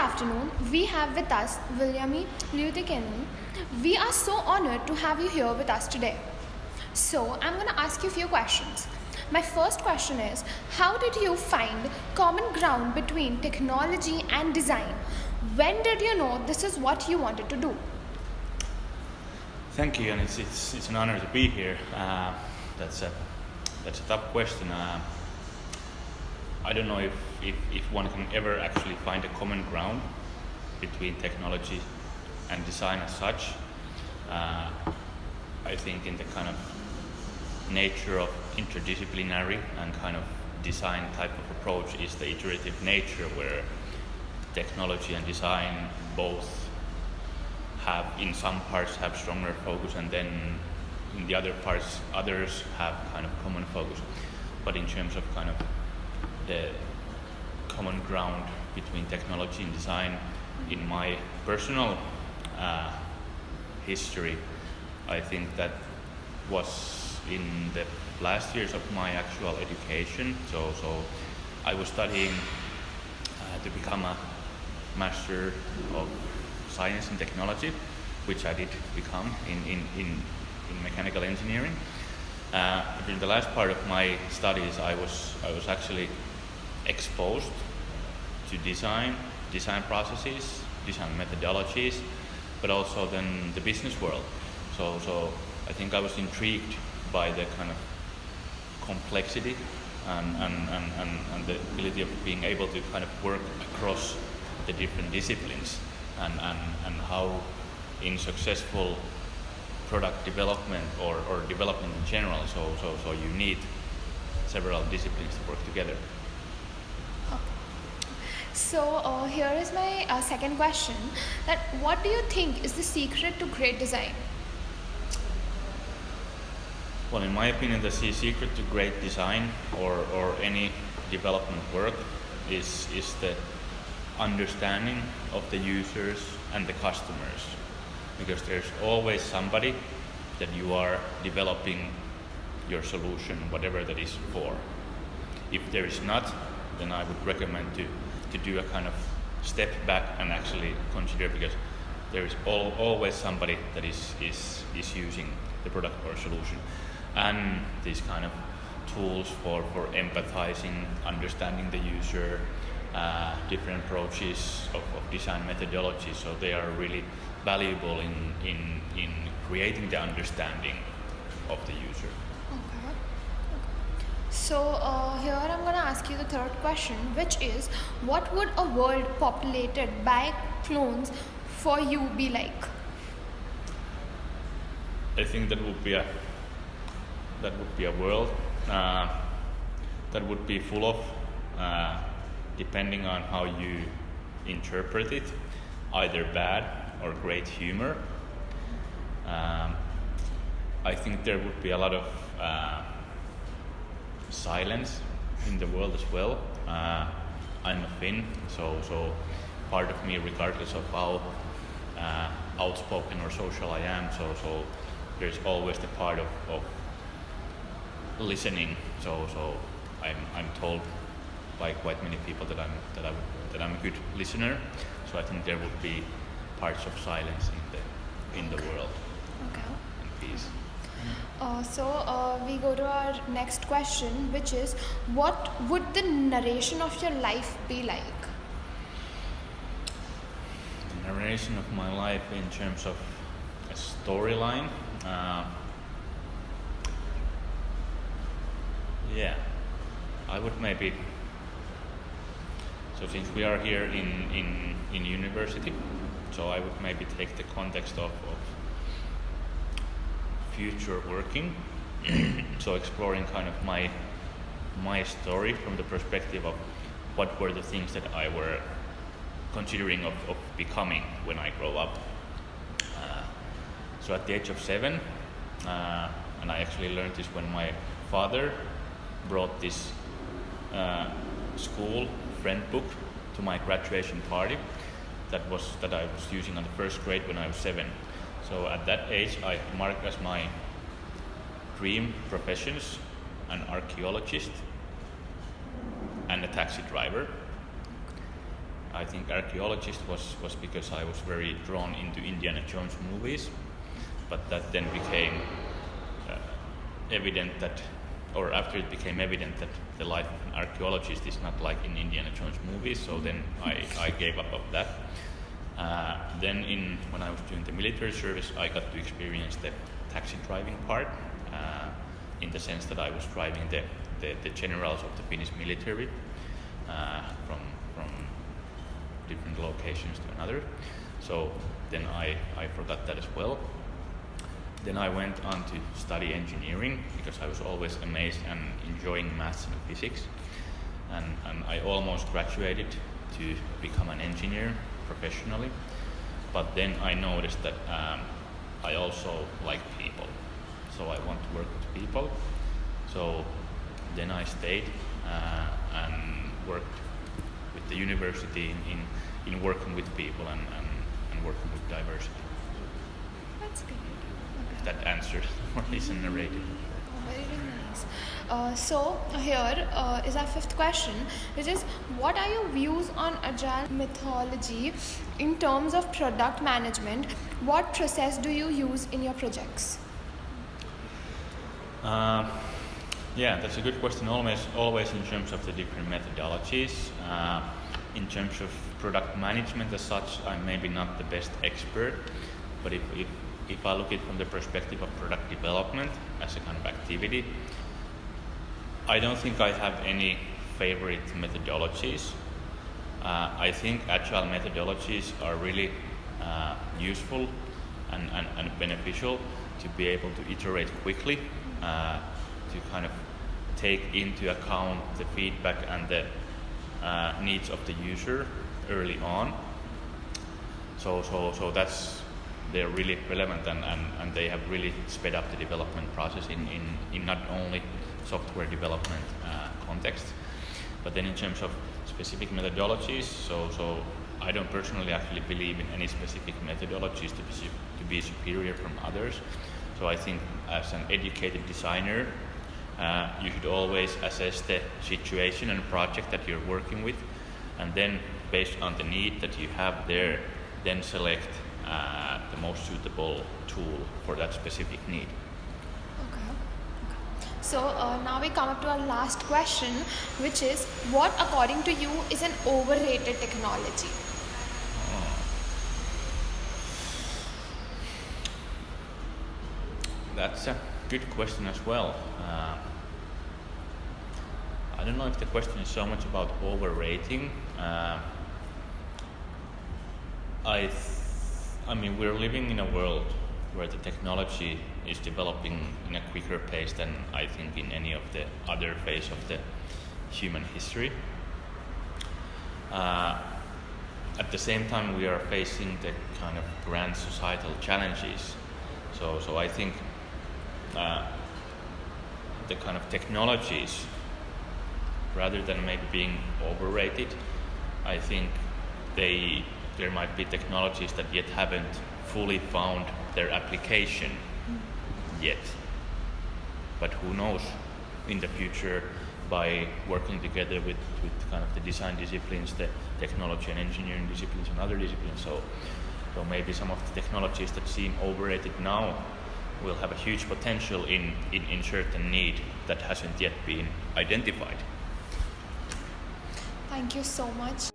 afternoon, we have with us Viljami Lyytikäinen. We are so honored to have you here with us today. So, I'm going to ask you a few questions. My first question is, how did you find common ground between technology and design? When did you know this is what you wanted to do? Thank you, and it's an honor to be here. That's a tough question. I don't know if one can ever actually find a common ground between technology and design as such. I think in the kind of nature of interdisciplinary and kind of design type of approach is the iterative nature where technology and design both have, in some parts, have stronger focus, and then in the other parts, others have kind of common focus. But in terms of kind of the common ground between technology and design, in my personal history, I think that was in the last years of my actual education. So I was studying to become a Master of Science and Technology, which I did become in mechanical engineering. During the last part of my studies, I was actually exposed to design processes, design methodologies, but also then the business world. So I think I was intrigued by the kind of complexity and the ability of being able to kind of work across the different disciplines and how in successful product development or development in general, so you need several disciplines to work together. So here is my second question, that what do you think is the secret to great design? Well, in my opinion, the secret to great design or any development work is the understanding of the users and the customers, because there's always somebody that you are developing your solution, whatever that is for. If there is not, then I would recommend to do a kind of step back and actually consider, because there is always somebody that is using the product or solution. And these kind of tools for empathizing, understanding the user, different approaches of design methodology, so they are really valuable in creating the understanding of the user. Okay. So here I'm going to ask you the third question, which is, what would a world populated by clones for you be like? I think that would be a world that would be full of, depending on how you interpret it, either bad or great humor. I think there would be a lot of silence in the world as well. I'm a Finn, so part of me, regardless of how outspoken or social I am, so there's always the part of listening. So I'm told by quite many people that I'm a good listener. So I think there would be parts of silence in the world. Okay. And peace. So we go to our next question, which is, what would the narration of your life be like? The narration of my life in terms of a storyline. I would maybe. So since we are here in university, so I would maybe take the context of future working. So exploring kind of my story from the perspective of what were the things that I were considering of becoming when I grow up. So at the age of 7, and I actually learned this when my father brought this school friend book to my graduation party that I was using on the first grade when I was 7. So at that age I marked as my dream professions an archaeologist and a taxi driver. I think archaeologist was because I was very drawn into Indiana Jones movies, but that then became evident that, or after it became evident that the life of an archaeologist is not like in Indiana Jones movies, so then I gave up of that. Then when I was doing the military service, I got to experience the taxi driving part, in the sense that I was driving the generals of the Finnish military from different locations to another. So then I forgot that as well. Then I went on to study engineering because I was always amazed and enjoying maths and physics. And I almost graduated to become an engineer professionally. But then I noticed that I also like people. So I want to work with people. So then I stayed and worked with the university in working with people and working with diversity. That's good. That answered or is narrated. Very nice. So here is our fifth question, which is, what are your views on agile methodology in terms of product management? What process do you use in your projects? Yeah, that's a good question. Always in terms of the different methodologies. In terms of product management as such, I'm maybe not the best expert, but if I look at it from the perspective of product development as a kind of activity, I don't think I have any favorite methodologies. I think agile methodologies are really useful and beneficial to be able to iterate quickly, to kind of take into account the feedback and the needs of the user early on. So they're really relevant and they have really sped up the development process in not only software development context, but then in terms of specific methodologies. So I don't personally actually believe in any specific methodologies to be superior from others. So I think as an educated designer, you should always assess the situation and project that you're working with, and then based on the need that you have there, then select the most suitable tool for that specific need. Okay. So now we come up to our last question, which is, what according to you is an overrated technology? That's a good question as well. I don't know if the question is so much about overrating. I mean, we're living in a world where the technology is developing in a quicker pace than I think in any of the other phase of the human history. At the same time, we are facing the kind of grand societal challenges. So I think the kind of technologies, rather than maybe being overrated, I think there might be technologies that yet haven't fully found their application yet. But who knows, in the future, by working together with kind of the design disciplines, the technology and engineering disciplines and other disciplines, so maybe some of the technologies that seem overrated now will have a huge potential in certain need that hasn't yet been identified. Thank you so much.